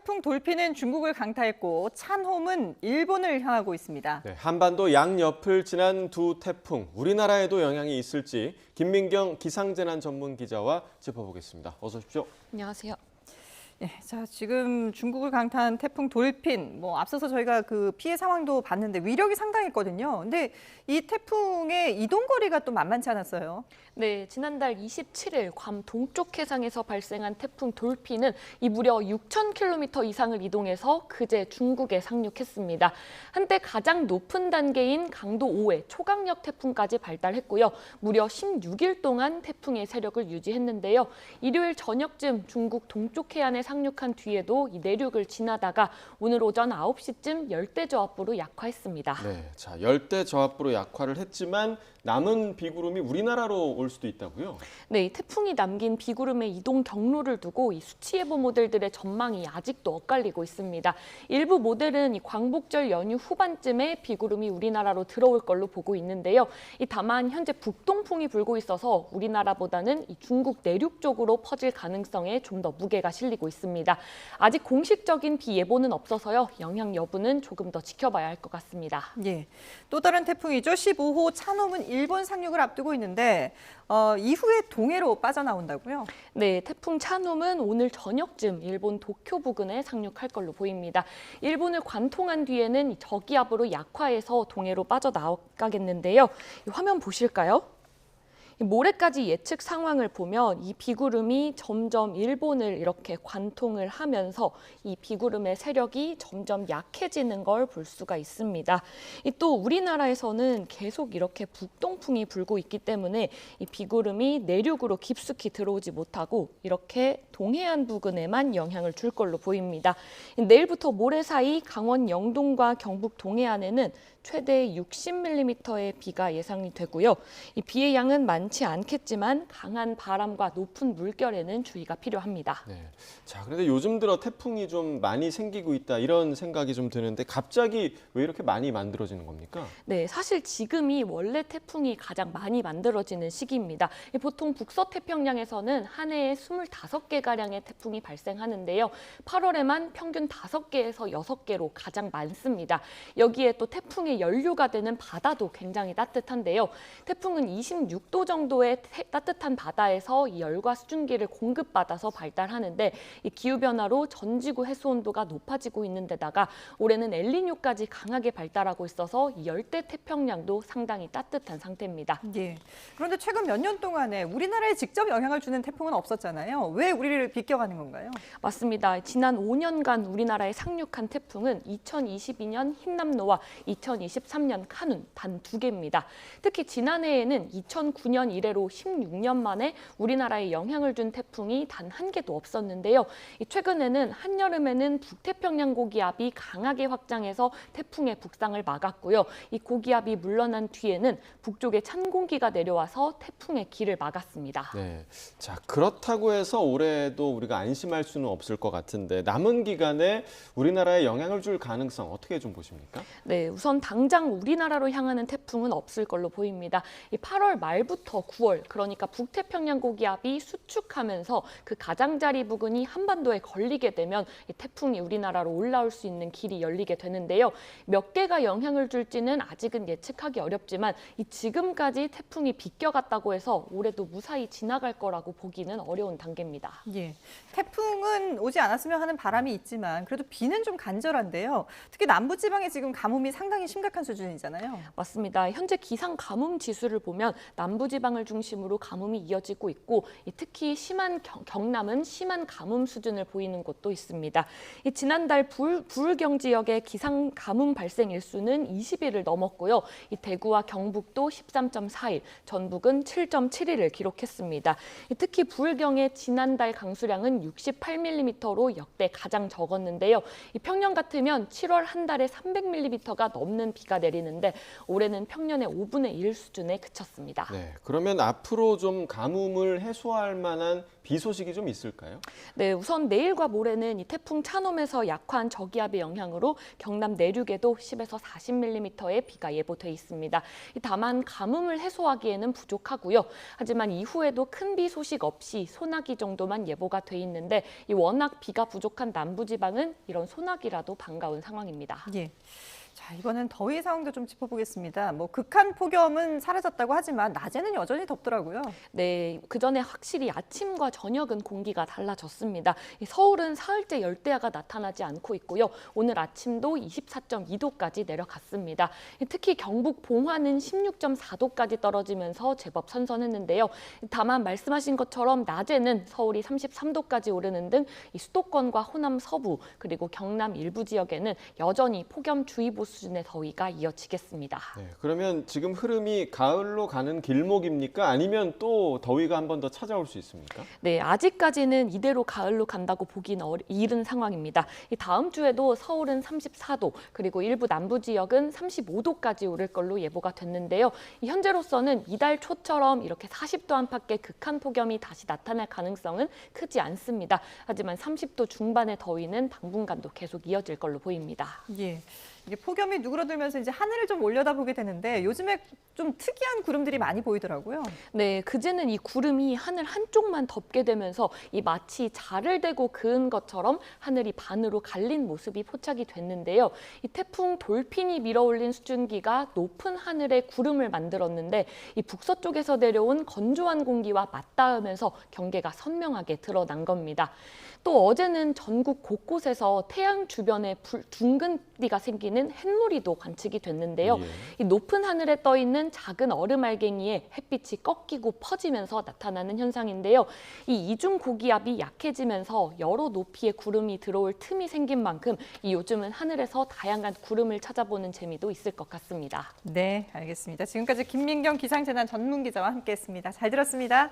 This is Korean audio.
태풍 돌핀은 중국을 강타했고 찬홈은 일본을 향하고 있습니다. 네, 한반도 양옆을 지난 두 태풍, 우리나라에도 영향이 있을지 김민경 기상재난 전문 기자와 짚어보겠습니다. 어서 오십시오. 안녕하세요. 예, 자, 지금 중국을 강타한 태풍 돌핀, 앞서서 저희가 그 피해 상황도 봤는데 위력이 상당했거든요. 근데 이 태풍의 이동 거리가 또 만만치 않았어요. 네, 지난달 27일 괌 동쪽 해상에서 발생한 태풍 돌핀은 이 무려 6,000km 이상을 이동해서 그제 중국에 상륙했습니다. 한때 가장 높은 단계인 강도 5의 초강력 태풍까지 발달했고요. 무려 16일 동안 태풍의 세력을 유지했는데요. 일요일 저녁쯤 중국 동쪽 해안에 상륙한 뒤에도 이 내륙을 지나다가 오늘 오전 9시쯤 열대저압부로 약화했습니다. 네, 자, 열대저압부로 약화를 했지만 남은 비구름이 우리나라로 올 수도 있다고요? 네, 이 태풍이 남긴 비구름의 이동 경로를 두고 이 수치예보 모델들의 전망이 아직도 엇갈리고 있습니다. 일부 모델은 이 광복절 연휴 후반쯤에 비구름이 우리나라로 들어올 걸로 보고 있는데요. 다만 현재 북동풍이 불고 있어서 우리나라보다는 이 중국 내륙 쪽으로 퍼질 가능성에 좀 더 무게가 실리고 있습니다. 아직 공식적인 비 예보는 없어서요. 영향 여부는 조금 더 지켜봐야 할 것 같습니다. 예, 또 다른 태풍이죠. 15호 찬홈은 일본 상륙을 앞두고 있는데 이후에 동해로 빠져나온다고요? 네, 태풍 찬홈은 오늘 저녁쯤 일본 도쿄 부근에 상륙할 걸로 보입니다. 일본을 관통한 뒤에는 저기압으로 약화해서 동해로 빠져나가겠는데요. 이 화면 보실까요? 모레까지 예측 상황을 보면 이 비구름이 점점 일본을 이렇게 관통을 하면서 이 비구름의 세력이 점점 약해지는 걸 볼 수가 있습니다. 또 우리나라에서는 계속 이렇게 북동풍이 불고 있기 때문에 이 비구름이 내륙으로 깊숙이 들어오지 못하고 이렇게 동해안 부근에만 영향을 줄 걸로 보입니다. 내일부터 모레 사이 강원 영동과 경북 동해안에는 최대 60mm의 비가 예상이 되고요. 이 비의 양은 많지 않겠지만 강한 바람과 높은 물결에는 주의가 필요합니다. 네. 자, 그런데 요즘 들어 태풍이 좀 많이 생기고 있다 이런 생각이 좀 드는데 갑자기 왜 이렇게 많이 만들어지는 겁니까? 네, 사실 지금이 원래 태풍이 가장 많이 만들어지는 시기입니다. 보통 북서태평양에서는 한 해에 25개가량의 태풍이 발생하는데요. 8월에만 평균 5개에서 6개로 가장 많습니다. 여기에 또 태풍의 연료가 되는 바다도 굉장히 따뜻한데요. 태풍은 26도 정도의 따뜻한 바다에서 이 열과 수증기를 공급받아서 발달하는데 이 기후변화로 전 지구 해수 온도가 높아지고 있는 데다가 올해는 엘니뇨까지 강하게 발달하고 있어서 이 열대 태평양도 상당히 따뜻한 상태입니다. 예. 그런데 최근 몇 년 동안에 우리나라에 직접 영향을 주는 태풍은 없었잖아요. 왜 우리를 비껴가는 건가요? 맞습니다. 지난 5년간 우리나라에 상륙한 태풍은 2022년 흰남노와 2023년 카눈 단 2개입니다. 특히 지난해에는 2009년 이래로 16년 만에 우리나라에 영향을 준 태풍이 단 1개도 없었는데요. 최근에는 한여름에는 북태평양 고기압이 강하게 확장해서 태풍의 북상을 막았고요. 이 고기압이 물러난 뒤에는 북쪽에 찬 공기가 내려와서 태풍의 길을 막았습니다. 네. 자, 그렇다고 해서 올해도 우리가 안심할 수는 없을 것 같은데 남은 기간에 우리나라에 영향을 줄 가능성 어떻게 좀 보십니까? 네, 우선 당장 우리나라로 향하는 태풍은 없을 걸로 보입니다. 8월 말부터 9월, 그러니까 북태평양 고기압이 수축하면서 그 가장자리 부근이 한반도에 걸리게 되면 이 태풍이 우리나라로 올라올 수 있는 길이 열리게 되는데요. 몇 개가 영향을 줄지는 아직은 예측하기 어렵지만 지금까지 태풍이 비껴갔다고 해서 올해도 무사히 지나갈 거라고 보기는 어려운 단계입니다. 예. 태풍은 오지 않았으면 하는 바람이 있지만 그래도 비는 좀 간절한데요. 특히 남부지방에 지금 가뭄이 상당히 심각한 수준이잖아요. 맞습니다. 현재 기상 가뭄 지수를 보면 남부지방을 중심으로 가뭄이 이어지고 있고 특히 심한 경남은 심한 가뭄 수준을 보이는 곳도 있습니다. 지난달 부울경 지역의 기상 가뭄 발생 일수는 20일을 넘었고요. 대구와 경북도 13.4일, 전북은 7.7일을 기록했습니다. 특히 부울경의 지난달 강수량은 68mm로 역대 가장 적었는데요. 평년 같으면 7월 한 달에 300mm가 넘는 비가 내리는데 올해는 평년의 5분의 1 수준에 그쳤습니다. 네. 그러면 앞으로 좀 가뭄을 해소할 만한 비 소식이 좀 있을까요? 네, 우선 내일과 모레는 이 태풍 차놈에서 약화한 저기압의 영향으로 경남 내륙에도 10에서 40mm의 비가 예보돼 있습니다. 다만 가뭄을 해소하기에는 부족하고요. 하지만 이후에도 큰 비 소식 없이 소나기 정도만 예보가 돼 있는데 워낙 비가 부족한 남부지방은 이런 소나기라도 반가운 상황입니다. 예. 자, 이번엔 더위 상황도 좀 짚어보겠습니다. 뭐 극한 폭염은 사라졌다고 하지만 낮에는 여전히 덥더라고요. 네, 그전에 확실히 아침과 저녁은 공기가 달라졌습니다. 서울은 사흘째 열대야가 나타나지 않고 있고요. 오늘 아침도 24.2도까지 내려갔습니다. 특히 경북 봉화는 16.4도까지 떨어지면서 제법 선선했는데요. 다만 말씀하신 것처럼 낮에는 서울이 33도까지 오르는 등 이 수도권과 호남 서부 그리고 경남 일부 지역에는 여전히 폭염주의보 수준의 더위가 이어지겠습니다. 네, 그러면 지금 흐름이 가을로 가는 길목입니까? 아니면 또 더위가 한 번 더 찾아올 수 있습니까? 네, 아직까지는 이대로 가을로 간다고 보기는 이른 상황입니다. 다음 주에도 서울은 34도, 그리고 일부 남부 지역은 35도까지 오를 걸로 예보가 됐는데요. 현재로서는 이달 초처럼 이렇게 40도 안팎의 극한 폭염이 다시 나타날 가능성은 크지 않습니다. 하지만 30도 중반의 더위는 당분간도 계속 이어질 걸로 보입니다. 예. 이게 폭염이 누그러들면서 이제 하늘을 좀 올려다보게 되는데 요즘에 좀 특이한 구름들이 많이 보이더라고요. 네, 그제는 이 구름이 하늘 한쪽만 덮게 되면서 이 마치 자를 대고 그은 것처럼 하늘이 반으로 갈린 모습이 포착이 됐는데요. 이 태풍 돌핀이 밀어올린 수증기가 높은 하늘에 구름을 만들었는데 이 북서쪽에서 내려온 건조한 공기와 맞닿으면서 경계가 선명하게 드러난 겁니다. 또 어제는 전국 곳곳에서 태양 주변에 둥근 띠가 생기는 햇놀이도 관측이 됐는데요. 예. 이 높은 하늘에 떠 있는 작은 얼음알갱이에 햇빛이 꺾이고 퍼지면서 나타나는 현상인데요. 이 이중 고기압이 약해지면서 여러 높이의 구름이 들어올 틈이 생긴 만큼 요즘은 하늘에서 다양한 구름을 찾아보는 재미도 있을 것 같습니다. 네, 알겠습니다. 지금까지 김민경 기상재난 전문기자와 함께했습니다. 잘 들었습니다.